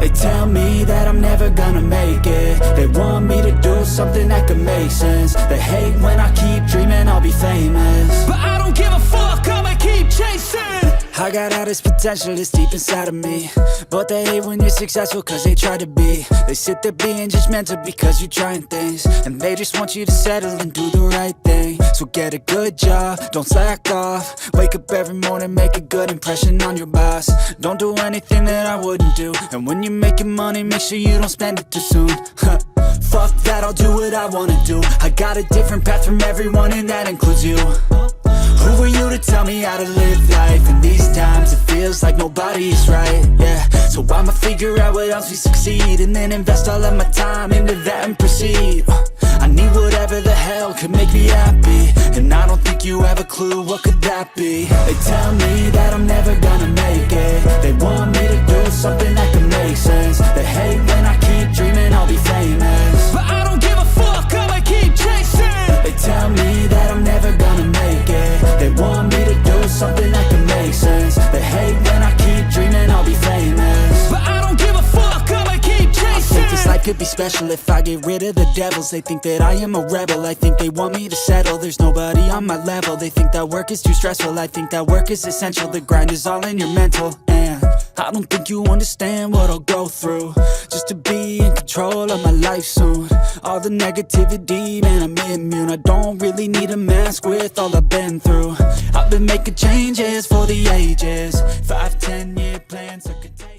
They tell me that I'm never gonna make it. They want me to do something that could make sense. They hate when I keep dreaming I'll be famous, but I don't give a fuck, I'ma keep chasing. I got all this potential that's deep inside of me, but they hate when you're successful cause they try to be. They sit there being judgmental because you're trying things, and they just want you to settle and do the right thing. So get a good job, don't slack off. Wake up every morning, make a good impression on your boss. Don't do anything that I wouldn't do, and when you're making money, make sure you don't spend it too soon. Fuck that, I'll do what I wanna do. I got a different path from everyone, and that includes you. Who are you to tell me how to live life? In these times it feels like nobody is right, yeah. So I'ma figure out what else we succeed, and then invest all of my time into that and proceed. I need whatever the hell could make me happy, and I don't think you have a clue what could that be. They tell me that I'm never gonna make it. They want me to do something that could make sense. They hate when I keep dreaming I'll be famous, but I don't give a fuck, I'ma keep chasing. They tell me that I'm never gonna make it. They want me to do something that can make sense. They hate when I keep dreaming I'll be famous, but I don't give a fuck, I'ma keep chasing. I think this life could be special if I get rid of the devils. They think that I am a rebel, I think they want me to settle. There's nobody on my level, they think that work is too stressful. I think that work is essential, the grind is all in your mental. And I don't think you understand what I'll go through just to be in control of my life soon. All the negativity, man, I'm immune. I don't really need a mask with all I've been through. I've been making changes for the ages. 5, 10 year plans, so could take